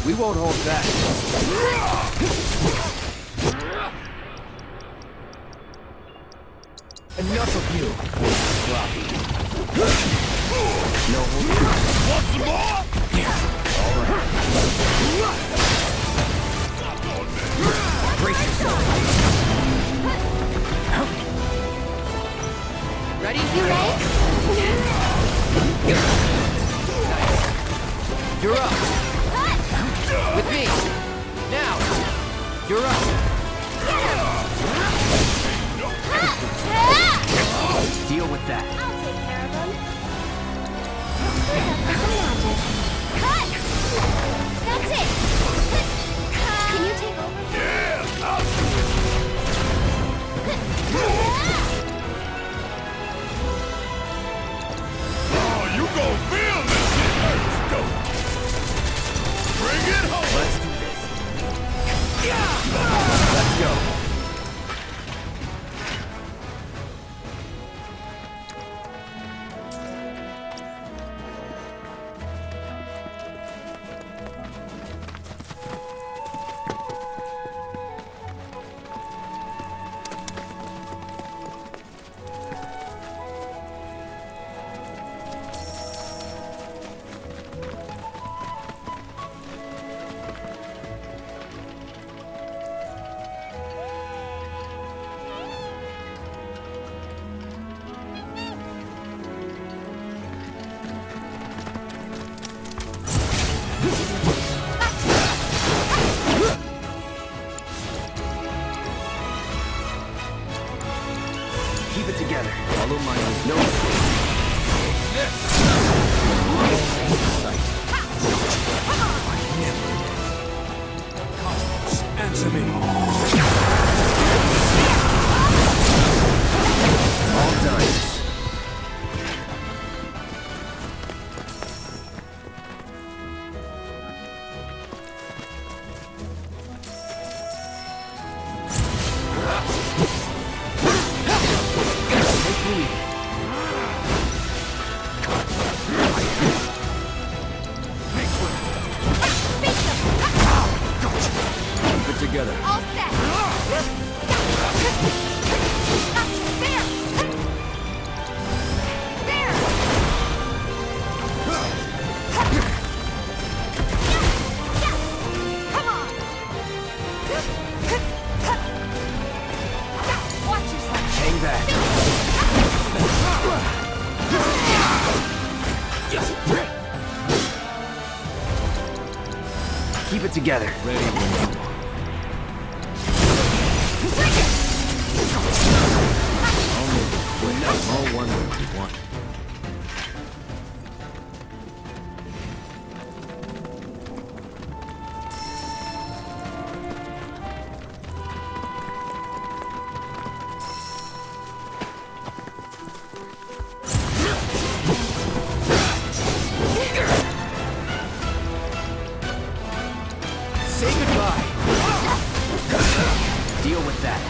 We won't hold back. Enough of you. Sloppy. No holding. Want some more? All right. Brace yourself. Ready? You ready? Nice. You're up. With me. Now. You're up. Deal with that. I'll take care of them. Some magic. Cut! That's it! Can you take over? Yeah! Oh, you gon' feel this shit hurts, don't you? Bring it home! Let's do this. Let's go. Keep it together. Follow my no mistake. Cosmos, answer me. All done. Keep it together. All set! There! There! Come on! Watch yourself! Hang back. Keep it together. Ready. All one way we want. Say goodbye. Deal with that.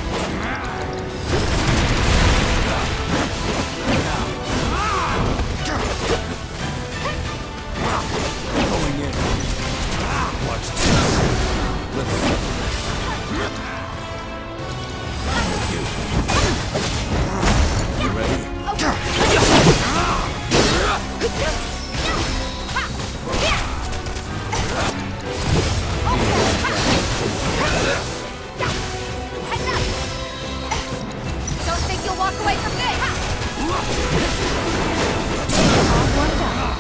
Going in. Watch this. Let's you ready? Don't think you'll walk away from this! All worked out.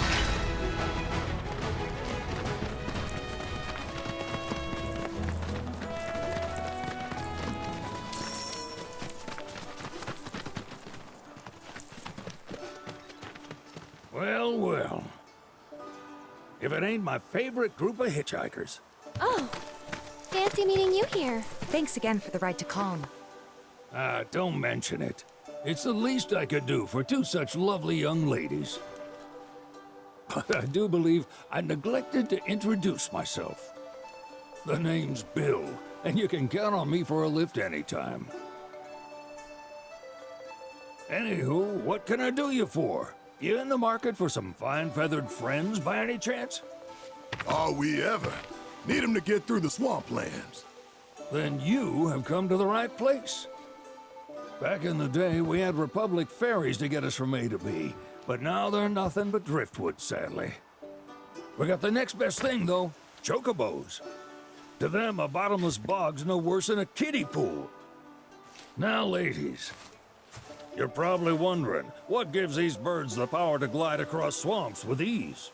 Well, well. If it ain't my favorite group of hitchhikers. Oh, fancy meeting you here. Thanks again for the ride to Calm. Ah, don't mention it. It's the least I could do for two such lovely young ladies. But I do believe I neglected to introduce myself. The name's Bill, and you can count on me for a lift anytime. Anywho, what can I do you for? You in the market for some fine-feathered friends by any chance? Are we ever? Need him to get through the swamplands. Then you have come to the right place. Back in the day, we had Republic ferries to get us from A to B, but now they're nothing but driftwood, sadly. We got the next best thing, though, chocobos. To them, a bottomless bog's no worse than a kiddie pool. Now, ladies, you're probably wondering, what gives these birds the power to glide across swamps with ease?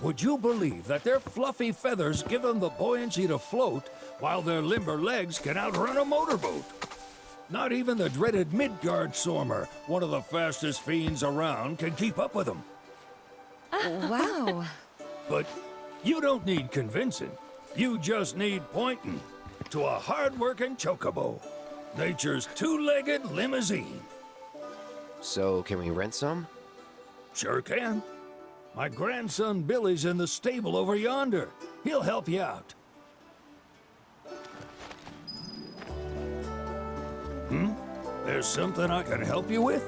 Would you believe that their fluffy feathers give them the buoyancy to float, while their limber legs can outrun a motorboat? Not even the dreaded Midgard Sormer, one of the fastest fiends around, can keep up with them. Wow. But you don't need convincing. You just need pointing to a hard-working chocobo. Nature's two-legged limousine. So, can we rent some? Sure can. My grandson Billy's in the stable over yonder. He'll help you out. There's something I can help you with?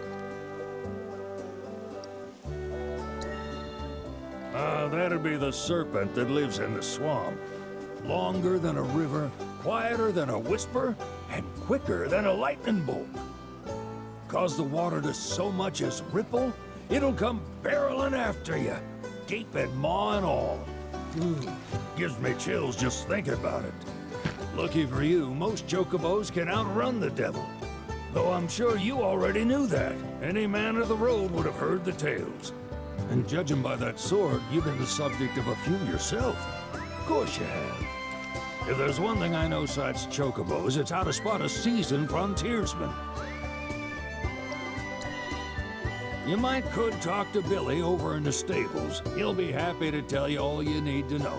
That'd be the serpent that lives in the swamp. Longer than a river, quieter than a whisper, and quicker than a lightning bolt. Cause the water to so much as ripple, it'll come barreling after you, gaping maw and all. Gives me chills just thinking about it. Lucky for you, most chocobos can outrun the devil. Though I'm sure you already knew that. Any man of the road would have heard the tales. And judging by that sword, you've been the subject of a few yourself. Of course you have. If there's one thing I know besides chocobos, it's how to spot a seasoned frontiersman. You could talk to Billy over in the stables. He'll be happy to tell you all you need to know.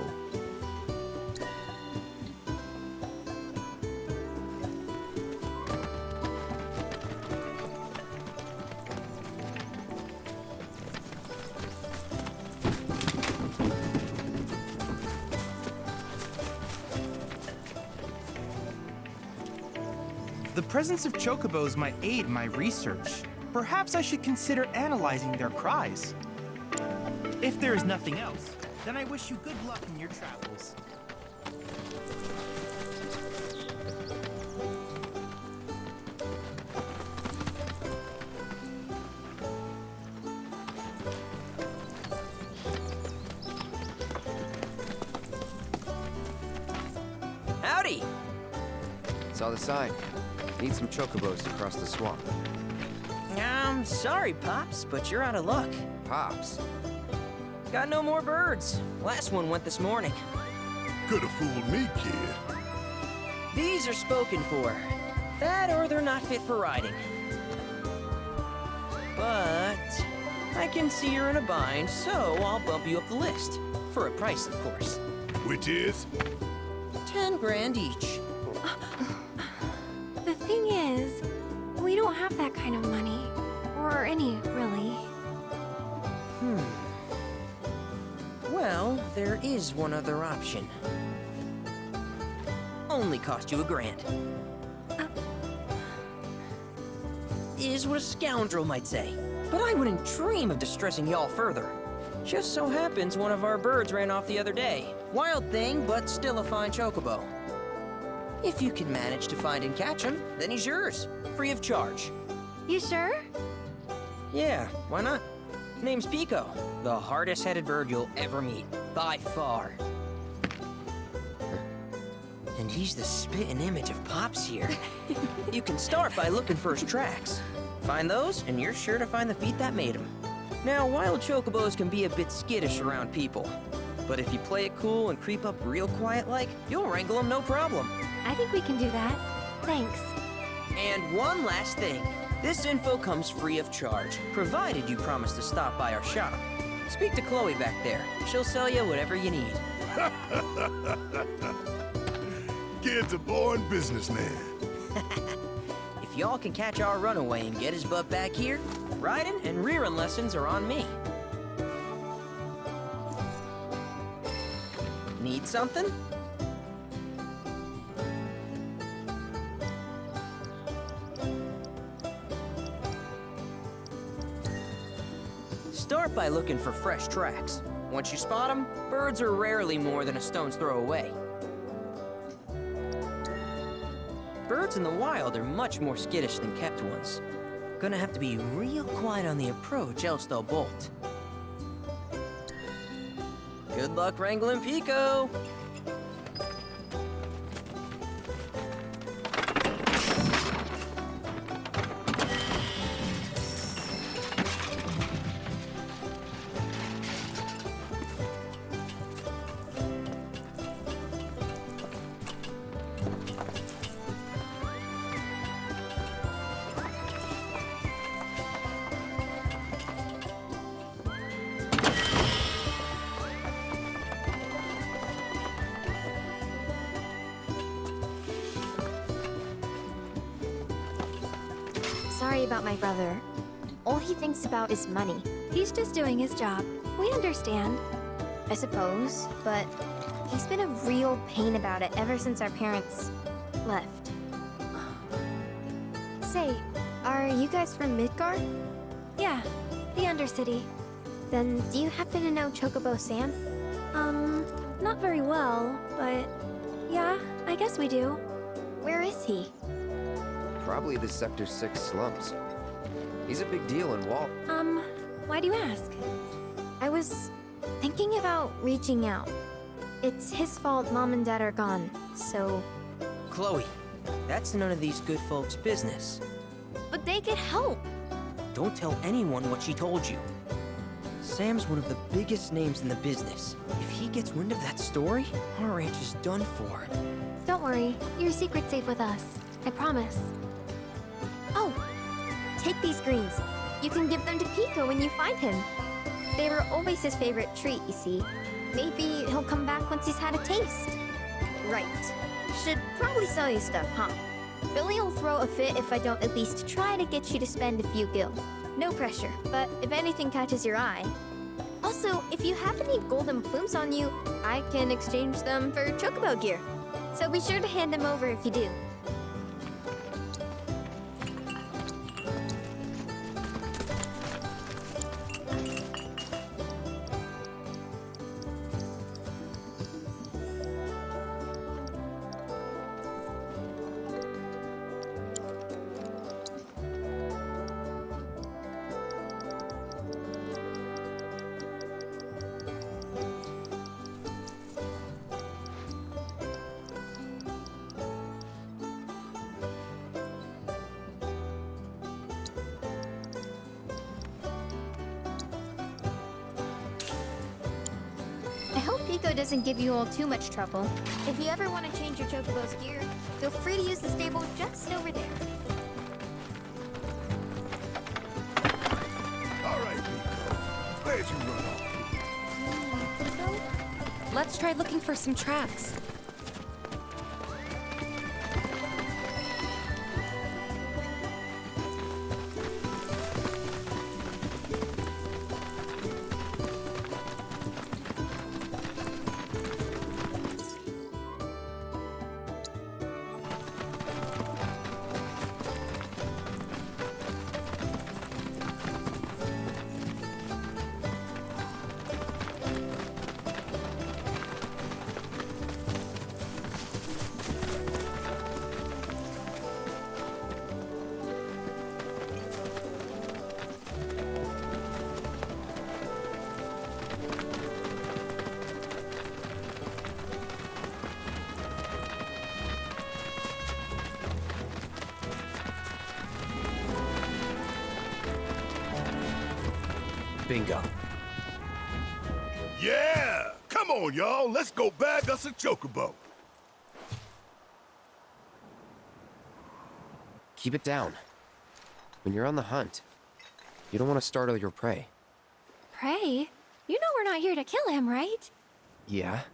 The presence of chocobos might aid my research. Perhaps I should consider analyzing their cries. If there is nothing else, then I wish you good luck in your travels. Howdy! Saw the sign. Need some chocobos to cross the swamp. I'm sorry, Pops, but you're out of luck. Pops. Got no more birds. Last one went this morning. Could have fooled me, kid. These are spoken for. That or they're not fit for riding. But I can see you're in a bind, so I'll bump you up the list. For a price, of course. Which is? 10 grand each. The thing is, we don't have that kind of money. Or any, really. Well, there is one other option. Only cost you $1,000. Is what a scoundrel might say. But I wouldn't dream of distressing y'all further. Just so happens one of our birds ran off the other day. Wild thing, but still a fine chocobo. If you can manage to find and catch him, then he's yours. Free of charge. You sure? Yeah, why not? Name's Pico, the hardest-headed bird you'll ever meet, by far. And he's the spitting image of Pops here. You can start by looking for his tracks. Find those, and you're sure to find the feet that made him. Now, wild chocobos can be a bit skittish around people. But if you play it cool and creep up real quiet-like, you'll wrangle them no problem. I think we can do that. Thanks. And one last thing. This info comes free of charge, provided you promise to stop by our shop. Speak to Chloe back there. She'll sell you whatever you need. Kid's a born businessman. If y'all can catch our runaway and get his butt back here, riding and rearing lessons are on me. Need something? Start up by looking for fresh tracks. Once you spot them, birds are rarely more than a stone's throw away. Birds in the wild are much more skittish than kept ones. Gonna have to be real quiet on the approach, else they'll bolt. Good luck wrangling Pico! Sorry about my brother. All he thinks about is money. He's just doing his job. We understand. I suppose, but he's been a real pain about it ever since our parents left. Say, are you guys from Midgard? Yeah, the Undercity. Then do you happen to know Chocobo Sam? Not very well, but yeah, I guess we do. Where is he? Probably the Sector 6 slums. He's a big deal in Wall. Why do you ask? I was thinking about reaching out. It's his fault Mom and Dad are gone, so... Chloe, that's none of these good folks' business. But they could help! Don't tell anyone what she told you. Sam's one of the biggest names in the business. If he gets wind of that story, our ranch is done for. Don't worry, your secret's safe with us. I promise. Oh, take these greens. You can give them to Pico when you find him. They were always his favorite treat, you see. Maybe he'll come back once he's had a taste. Right. Should probably sell you stuff, huh? Billy will throw a fit if I don't at least try to get you to spend a few gil. No pressure, but if anything catches your eye. Also, if you have any golden plumes on you, I can exchange them for chocobo gear. So be sure to hand them over if you do. I hope Pico doesn't give you all too much trouble. If you ever want to change your chocobo's gear, feel free to use the stable just over there. All right, Pico. Where'd you run off? Let's try looking for some tracks. Bingo. Yeah! Come on, y'all. Let's go bag us a chocobo. Keep it down. When you're on the hunt, you don't want to startle your prey. Pray? You know we're not here to kill him, right? Yeah?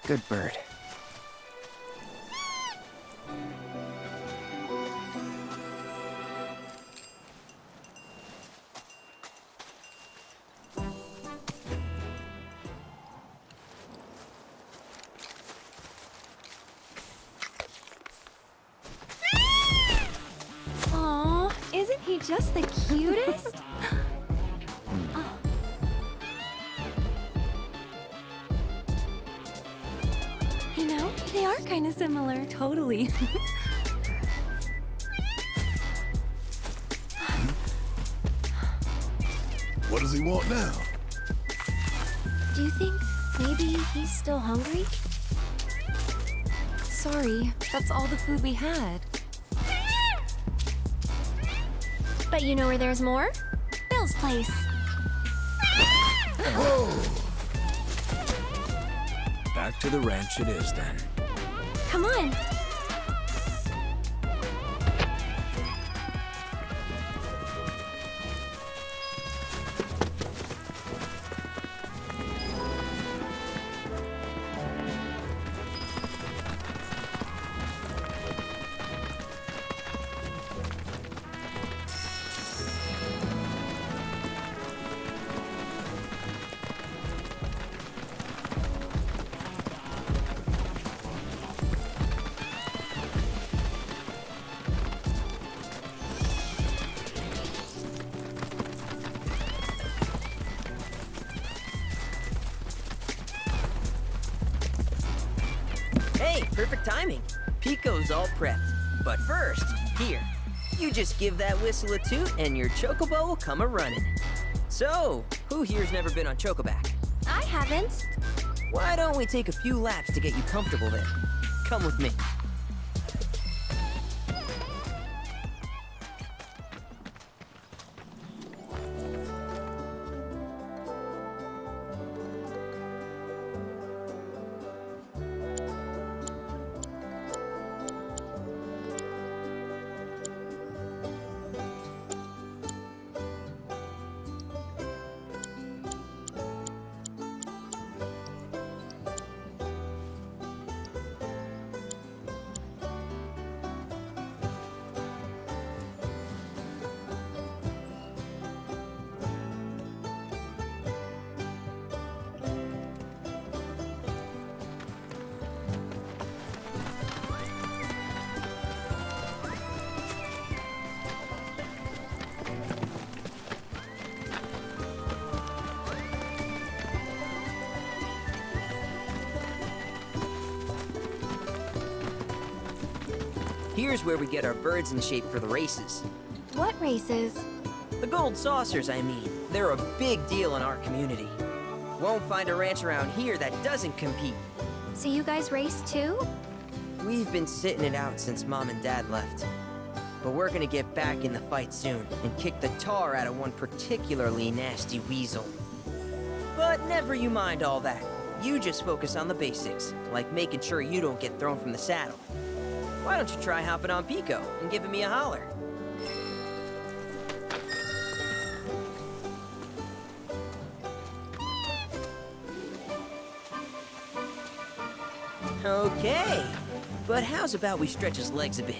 Good bird. Aw, isn't he just the cutest? Oh. You know, they are kind of similar. Totally. What does he want now? Do you think maybe he's still hungry? Sorry, that's all the food we had. But you know where there's more? Bill's place. Back to the ranch it is then. Come on. Hey, perfect timing. Pico's all prepped. But first, here. You just give that whistle a toot and your chocobo will come a-running. So, who here's never been on Chocoback? I haven't. Why don't we take a few laps to get you comfortable then? Come with me. Here's where we get our birds in shape for the races. What races? The gold saucers, I mean. They're a big deal in our community. Won't find a ranch around here that doesn't compete. So you guys race too? We've been sitting it out since Mom and Dad left. But we're gonna get back in the fight soon and kick the tar out of one particularly nasty weasel. But never you mind all that. You just focus on the basics, like making sure you don't get thrown from the saddle. Why don't you try hopping on Pico and giving me a holler? Okay, but how's about we stretch his legs a bit?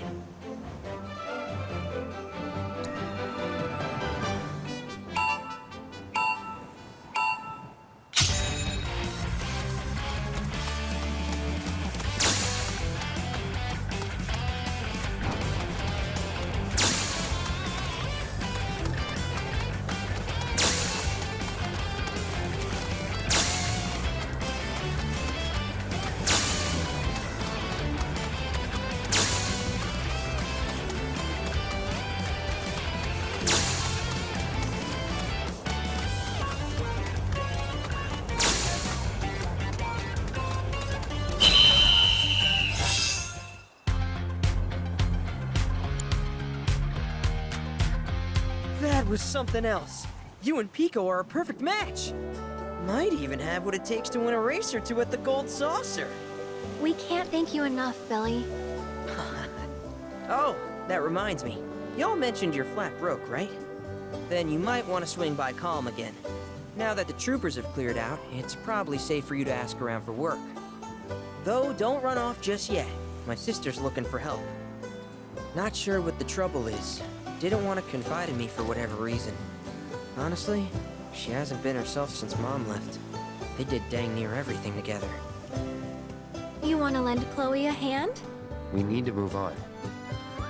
That was something else. You and Pico are a perfect match. Might even have what it takes to win a race or two at the Gold Saucer. We can't thank you enough, Billy. Oh, that reminds me. Y'all mentioned your flat broke, right? Then you might want to swing by Calm again. Now that the troopers have cleared out, it's probably safe for you to ask around for work. Though, don't run off just yet. My sister's looking for help. Not sure what the trouble is. Didn't want to confide in me for whatever reason. Honestly, she hasn't been herself since Mom left. They did dang near everything together. You want to lend Chloe a hand? We need to move on.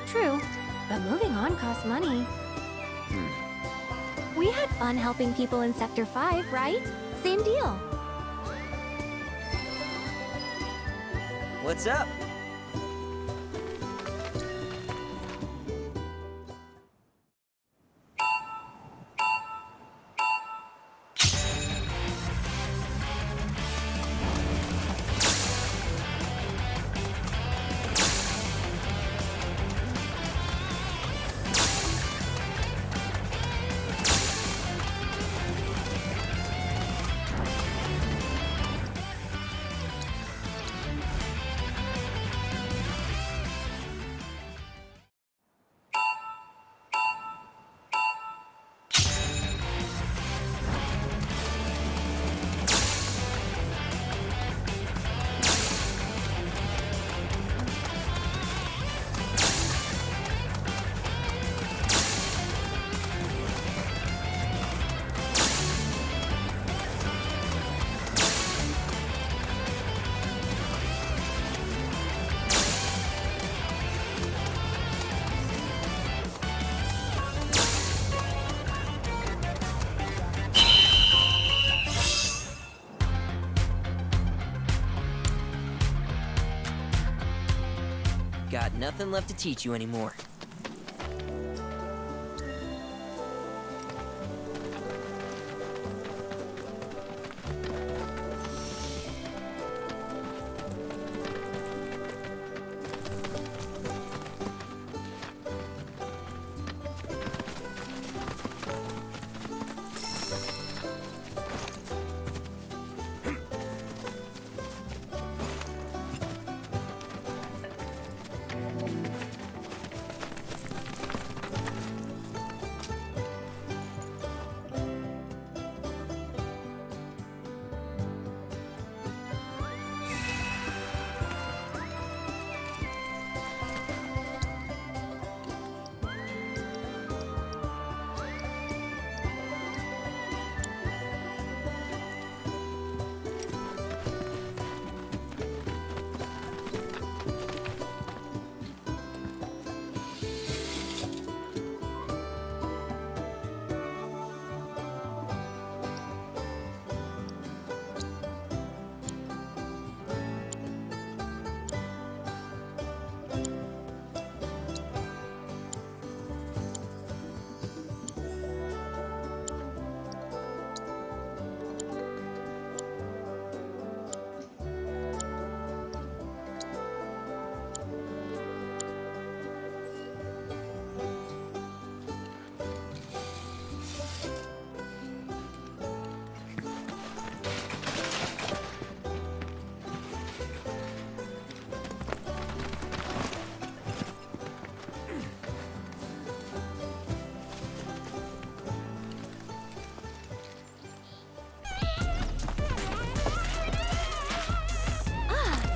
True, but moving on costs money. We had fun helping people in Sector 5, right? Same deal. What's up? Got nothing left to teach you anymore.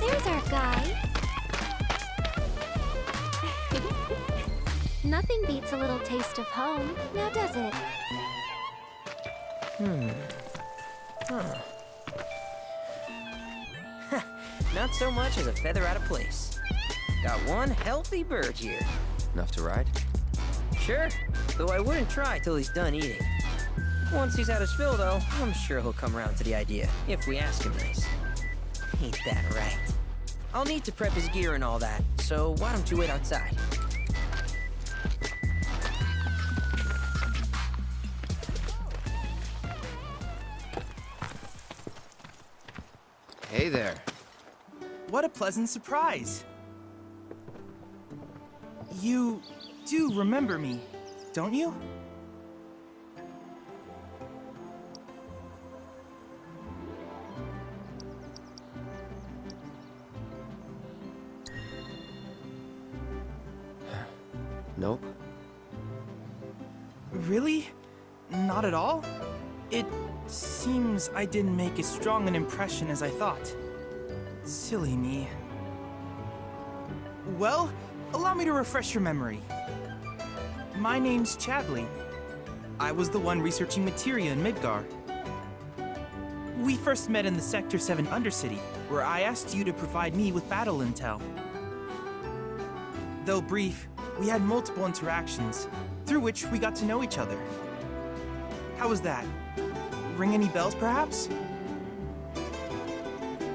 There's our guy. Nothing beats a little taste of home, now does it? Not so much as a feather out of place. Got one healthy bird here. Enough to ride? Sure, though I wouldn't try till he's done eating. Once he's had his fill, though, I'm sure he'll come around to the idea, if we ask him nice. Ain't that right? I'll need to prep his gear and all that, so why don't you wait outside? Hey there. What a pleasant surprise. You do remember me, don't you? Nope. Really? Not at all? It seems I didn't make as strong an impression as I thought. Silly me. Well, allow me to refresh your memory. My name's Chadley. I was the one researching materia in Midgar. We first met in the Sector 7 Undercity, where I asked you to provide me with battle intel. Though brief, we had multiple interactions, through which we got to know each other. How was that? Ring any bells, perhaps?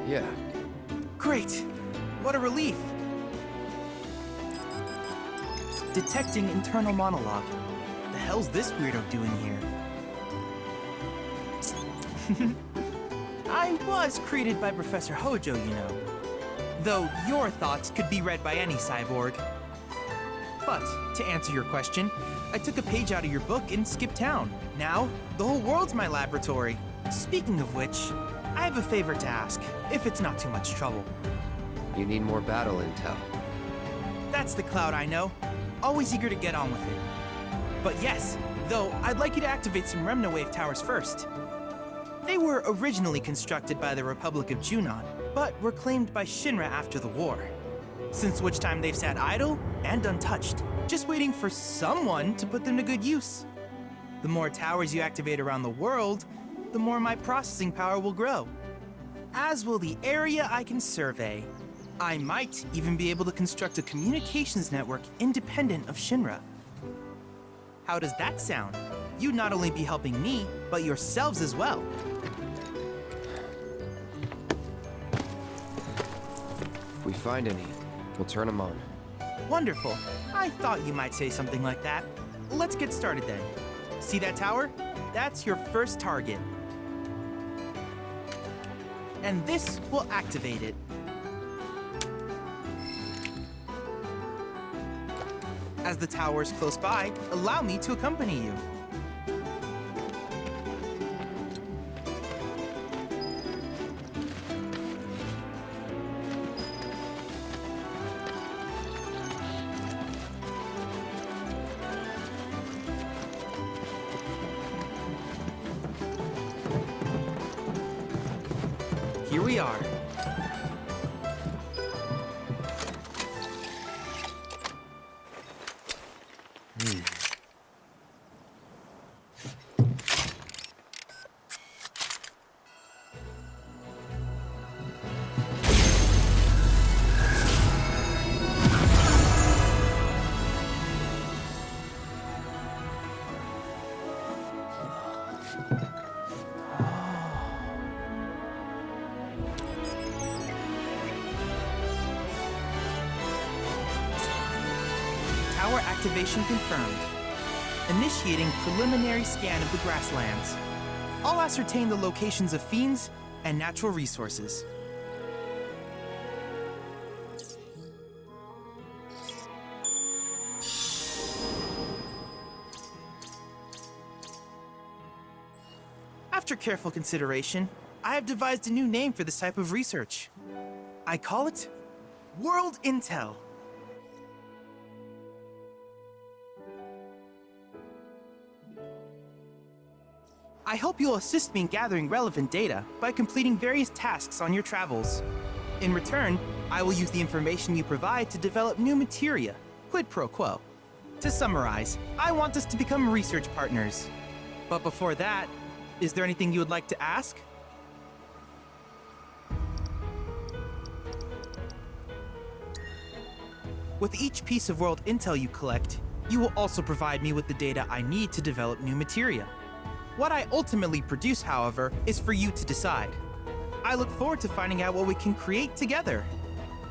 Yeah. Great! What a relief! Detecting internal monologue. The hell's this weirdo doing here? I was created by Professor Hojo, you know. Though your thoughts could be read by any cyborg. But, to answer your question, I took a page out of your book and skipped town. Now, the whole world's my laboratory. Speaking of which, I have a favor to ask, if it's not too much trouble. You need more battle intel. That's the Cloud I know. Always eager to get on with it. But yes, though, I'd like you to activate some Remna Wave towers first. They were originally constructed by the Republic of Junon, but were claimed by Shinra after the war. Since which time they've sat idle and untouched, just waiting for someone to put them to good use. The more towers you activate around the world, the more my processing power will grow. As will the area I can survey. I might even be able to construct a communications network independent of Shinra. How does that sound? You'd not only be helping me, but yourselves as well. If we find any, we'll turn them on. Wonderful. I thought you might say something like that. Let's get started then. See that tower? That's your first target. And this will activate it. As the tower's close by, allow me to accompany you. Here we are. Tower activation confirmed. Initiating preliminary scan of the grasslands. I'll ascertain the locations of fiends and natural resources. After careful consideration, I have devised a new name for this type of research. I call it World Intel. I hope you'll assist me in gathering relevant data by completing various tasks on your travels. In return, I will use the information you provide to develop new materia, quid pro quo. To summarize, I want us to become research partners. But before that, is there anything you would like to ask? With each piece of world intel you collect, you will also provide me with the data I need to develop new materia. What I ultimately produce, however, is for you to decide. I look forward to finding out what we can create together.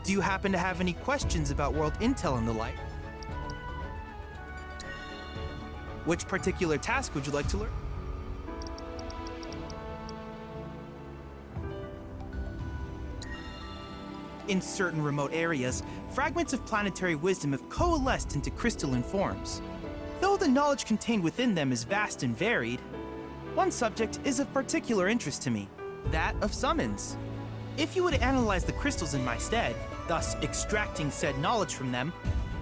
Do you happen to have any questions about world intel and the like? Which particular task would you like to learn? In certain remote areas, fragments of planetary wisdom have coalesced into crystalline forms. Though the knowledge contained within them is vast and varied, one subject is of particular interest to me, that of summons. If you would analyze the crystals in my stead, thus extracting said knowledge from them,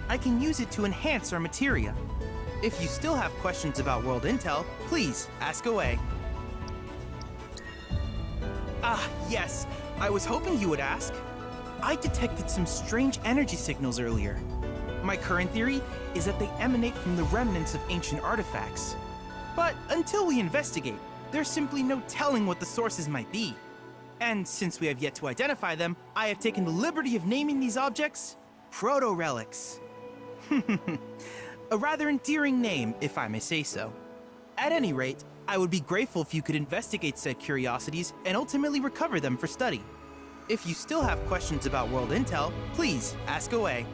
I can use it to enhance our materia. If you still have questions about world intel, please ask away. Ah, yes. I was hoping you would ask. I detected some strange energy signals earlier. My current theory is that they emanate from the remnants of ancient artifacts. But until we investigate, there's simply no telling what the sources might be. And since we have yet to identify them, I have taken the liberty of naming these objects proto-relics. A rather endearing name, if I may say so. At any rate, I would be grateful if you could investigate said curiosities and ultimately recover them for study. If you still have questions about world intel, please ask away.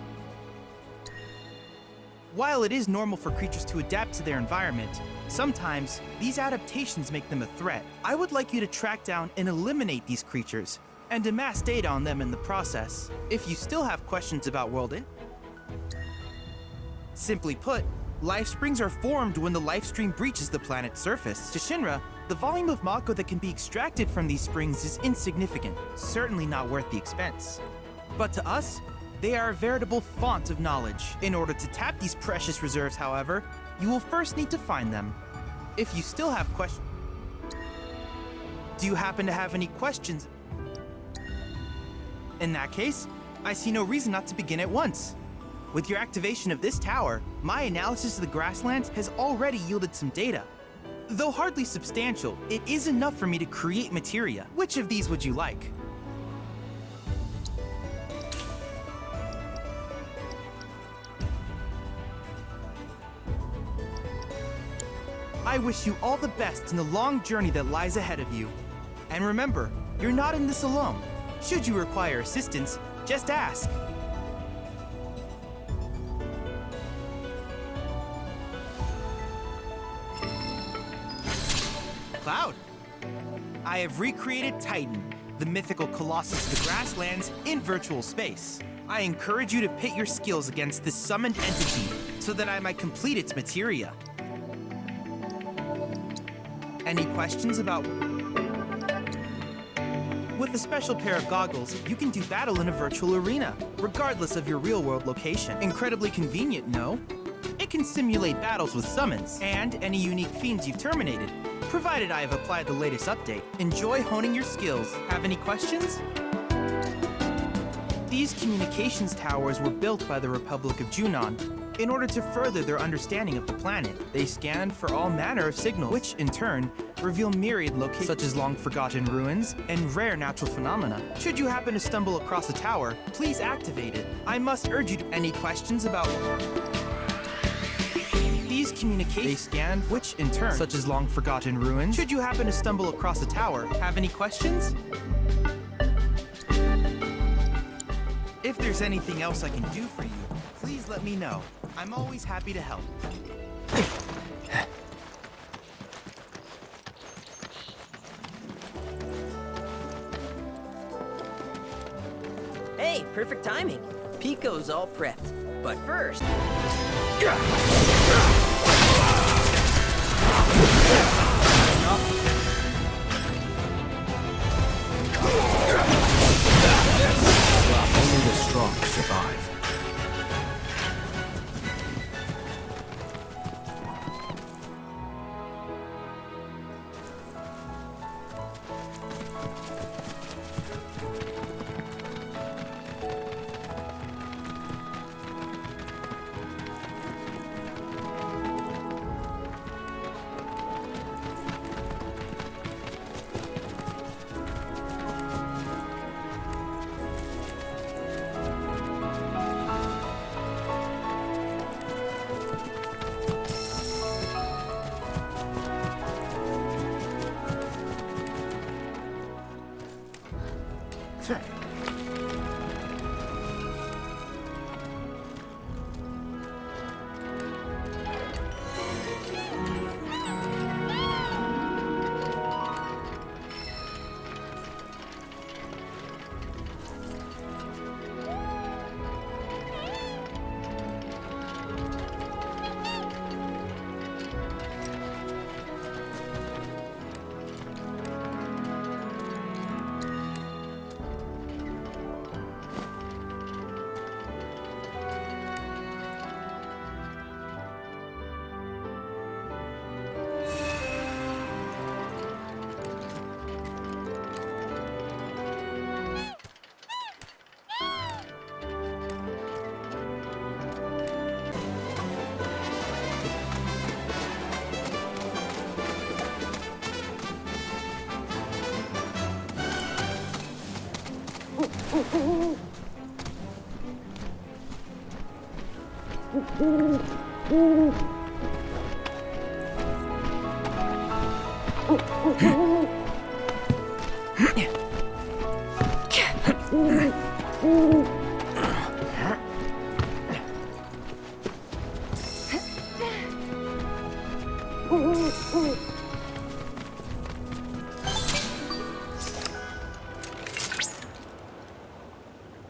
While it is normal for creatures to adapt to their environment, sometimes these adaptations make them a threat. I would like you to track down and eliminate these creatures, and amass data on them in the process. If you still have questions about world intel, simply put, life springs are formed when the life stream breaches the planet's surface. To Shinra, the volume of Mako that can be extracted from these springs is insignificant, certainly not worth the expense. But to us, they are a veritable font of knowledge. In order to tap these precious reserves, however, you will first need to find them. If you still have questions... Do you happen to have any questions? In that case, I see no reason not to begin at once. With your activation of this tower, my analysis of the grasslands has already yielded some data. Though hardly substantial, it is enough for me to create materia. Which of these would you like? I wish you all the best in the long journey that lies ahead of you. And remember, you're not in this alone. Should you require assistance, just ask. Cloud. I have recreated Titan, the mythical colossus of the grasslands, in virtual space. I encourage you to pit your skills against this summoned entity so that I might complete its materia. Any questions about... With a special pair of goggles, you can do battle in a virtual arena, regardless of your real-world location. Incredibly convenient, no? It can simulate battles with summons, and any unique fiends you've terminated, provided I have applied the latest update. Enjoy honing your skills. Have any questions? These communications towers were built by the Republic of Junon in order to further their understanding of the planet. They scanned for all manner of signals, which in turn reveal myriad locations such as long-forgotten ruins and rare natural phenomena. Should you happen to stumble across a tower, please activate it. I must urge you to... Any questions about... These communications they scan, which in turn, such as long-forgotten ruins. Should you happen to stumble across a tower, have any questions? If there's anything else I can do for you, please let me know. I'm always happy to help. Hey, perfect timing. Pico's all prepped. But first... Only the strong survive.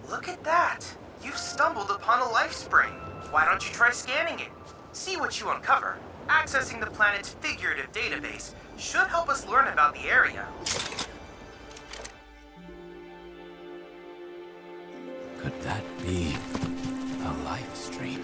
Look at that! You've stumbled upon a life spring. Why don't you try scanning it? See what you uncover. Accessing the planet's figurative database should help us learn about the area. Could that be a life stream?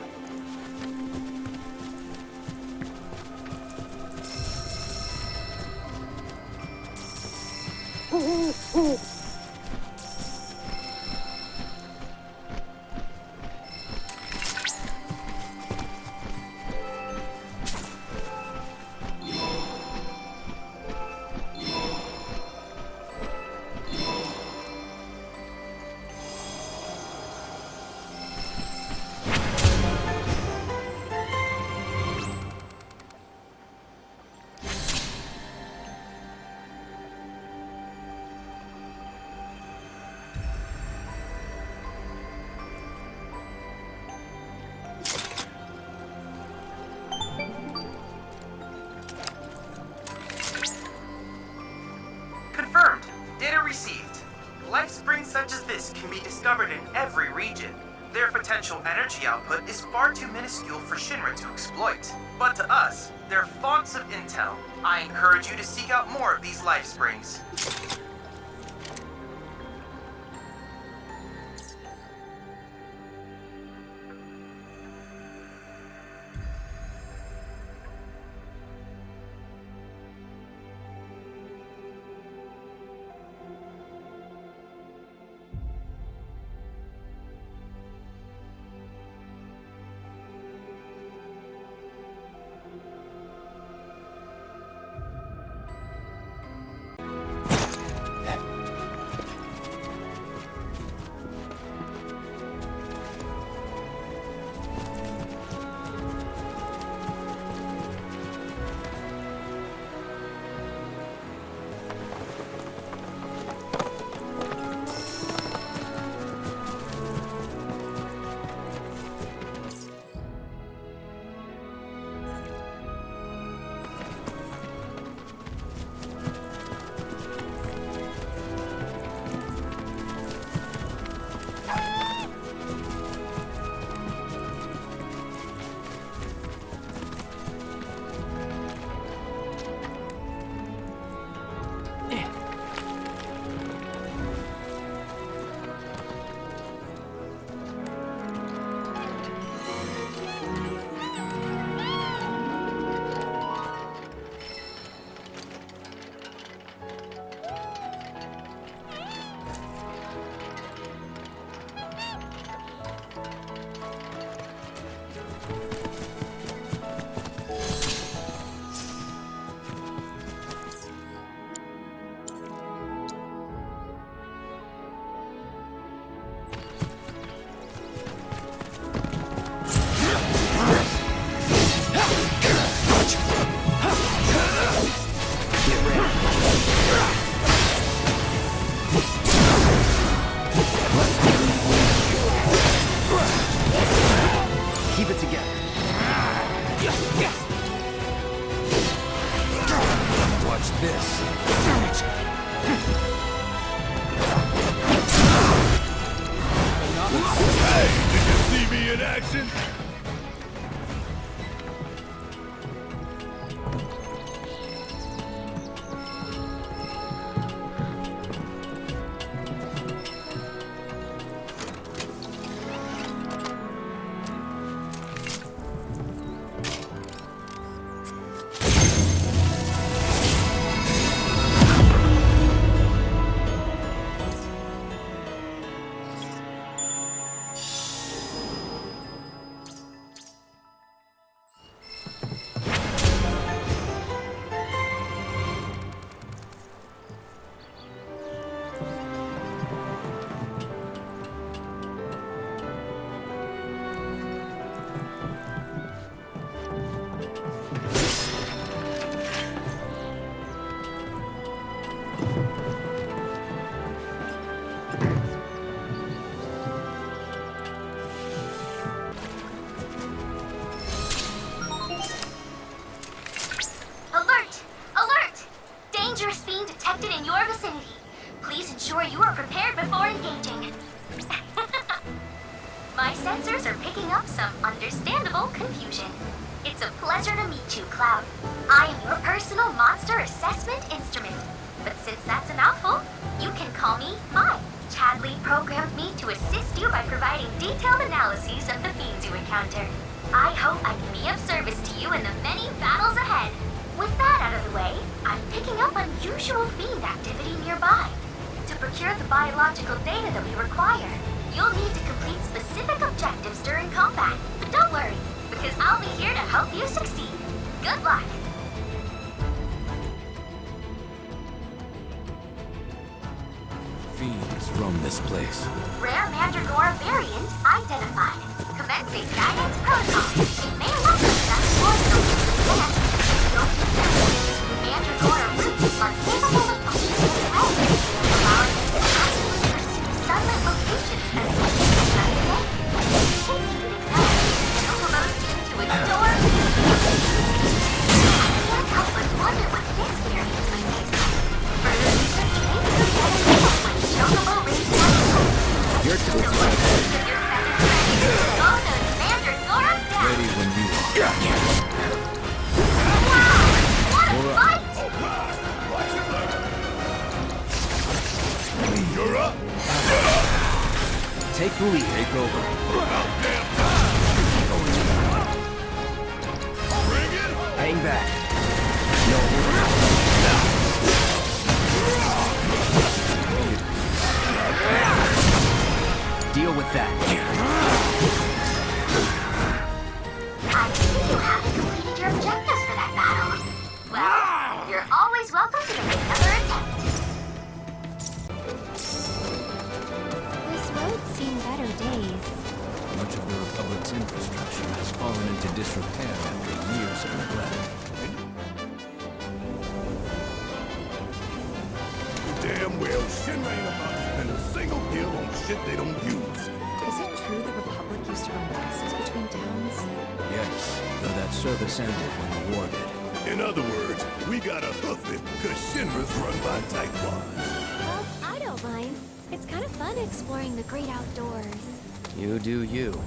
Confirmed. Data received. Life springs such as this can be discovered in every region. Their potential energy output is far too minuscule for Shinra to exploit. But to us, they're fonts of intel. I encourage you to seek out more of these life springs. Alert! Alert! Dangerous fiend detected in your vicinity. Please ensure you are prepared before engaging. My sensors are picking up some understandable confusion. It's a pleasure to meet you, Cloud. I am your personal monster assessment instrument. But since that's a mouthful, you can call me Vi. Chadley programmed me to assist you by providing detailed analyses of the fiends you encounter. I hope I can be of service to you in the many battles ahead. With that out of the way, I'm picking up unusual fiend activity nearby. To procure the biological data that we require, you'll need to complete specific objectives during combat. But don't worry, because I'll be here to help you succeed. Good luck! Fiends roam this place. Rare Mandragora variant identified. Commencing guidance protocol. It may look like that's poison, but don't be careful. Mandragora roots are capable of pushing away, allowing it to actually pursue sunlit locations and locations of the day. In case you didn't know, Chocobos seem to adore I can't help but wonder what this variant might taste like. Further research may prove beneficial when Chocobo raised that You're too so what is your go to Mandragora down! ready when you are. Wow! What a fight! Alright, watch it learn. You're up. Take the lead. Take over. About damn time. Bring it home. Hang back. No. Deal with that. I see you haven't completed your objectives for that battle. Well, you're always welcome to make another attempt. This road's seen better days. Much of the Republic's infrastructure has fallen into disrepair after years of neglect. Damn well, Shinra ain't about to spend a single gil on shit they don't use. Is it true the Republic used to run buses between towns? Yes, though that service ended when the war did. In other words, we gotta hoof it, cause Shinra's run by tightwads. Well, I don't mind. It's kind of fun exploring the great outdoors. You do you.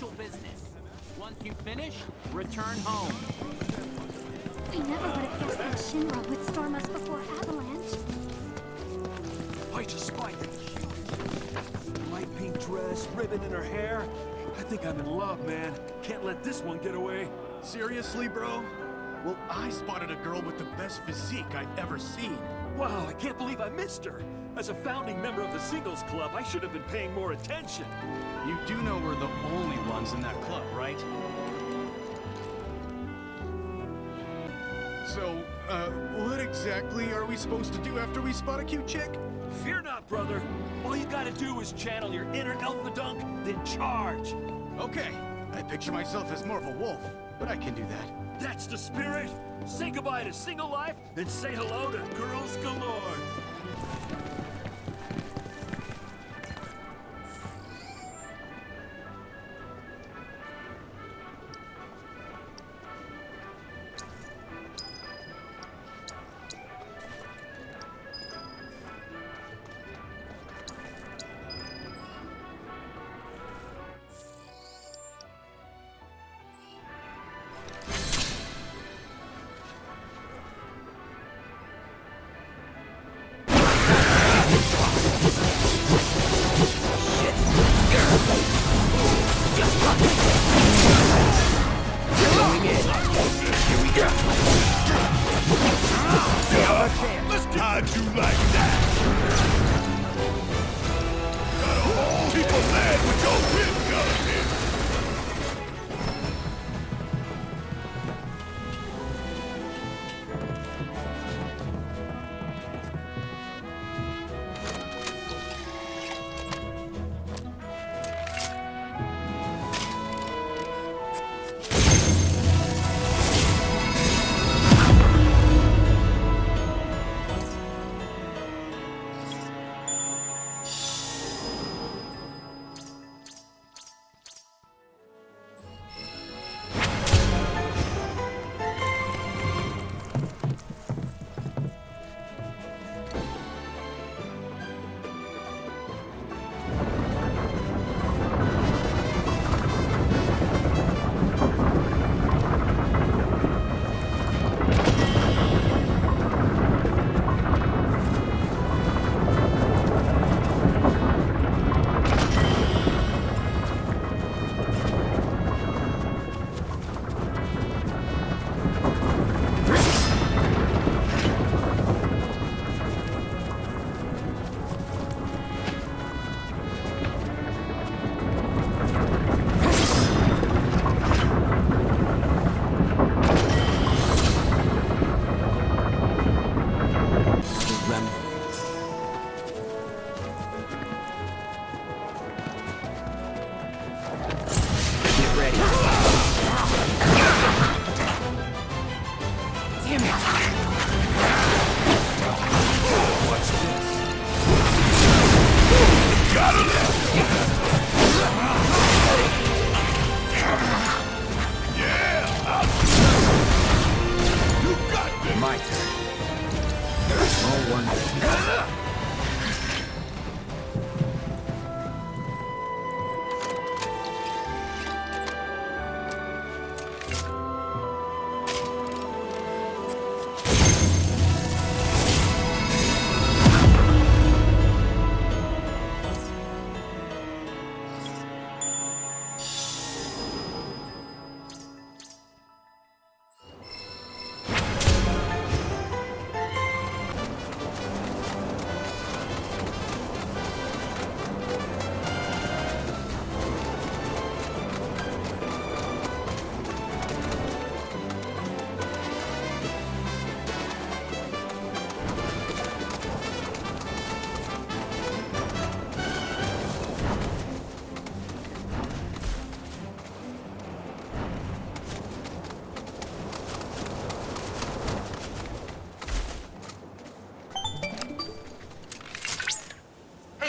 official business. Once you finish, return home. I never would have guessed that Shinra would storm us before Avalanche. I just spiked it. Light pink dress, ribbon in her hair. I think I'm in love, man. Can't let this one get away. Seriously, bro? Well, I spotted a girl with the best physique I've ever seen. Wow, I can't believe I missed her. As a founding member of the Singles Club, I should have been paying more attention. You do know we're the only ones in that club, right? So, what exactly are we supposed to do after we spot a cute chick? Fear not, brother. All you gotta do is channel your inner alpha dunk, then charge. Okay, I picture myself as more of a wolf, but I can do that. That's the spirit. Say goodbye to single life and say hello to girls galore. How'd you like that? Got a whole heap of lead with your whip gun in.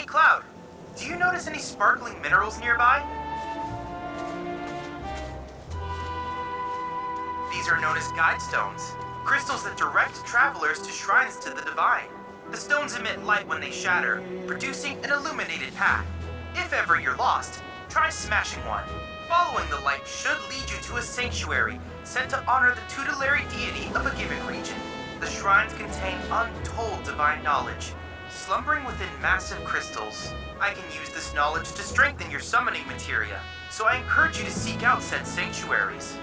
Cloud, do you notice any sparkling minerals nearby? These are known as guide stones, crystals that direct travelers to shrines to the divine. The stones emit light when they shatter, producing an illuminated path. If ever you're lost, try smashing one. Following the light should lead you to a sanctuary, sent to honor the tutelary deity of a given region. The shrines contain untold divine knowledge, slumbering within massive crystals. I can use this knowledge to strengthen your summoning materia, so I encourage you to seek out said sanctuaries.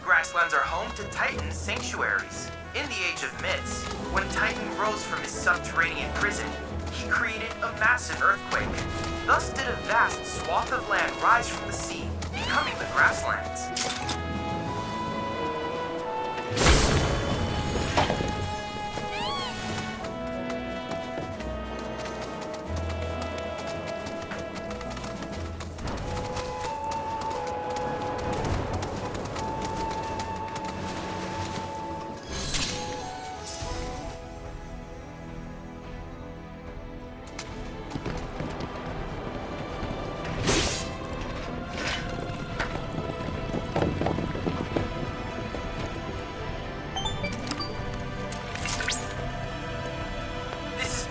Grasslands are home to Titan's sanctuaries. In the Age of Myths, when Titan rose from his subterranean prison, he created a massive earthquake. Thus did a vast swath of land rise from the sea, becoming the Grasslands.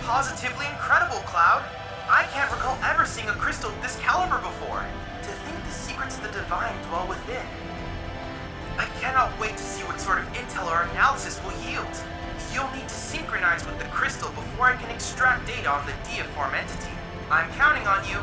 Positively incredible, Cloud. I can't recall ever seeing a crystal this caliber before. To think the secrets of the divine dwell within. I cannot wait to see what sort of intel our analysis will yield. You'll need to synchronize with the crystal before I can extract data on the deiform entity. I'm counting on you.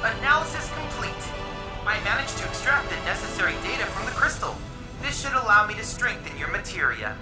Analysis complete. I managed to extract the necessary data from the crystal. This should allow me to strengthen your materia.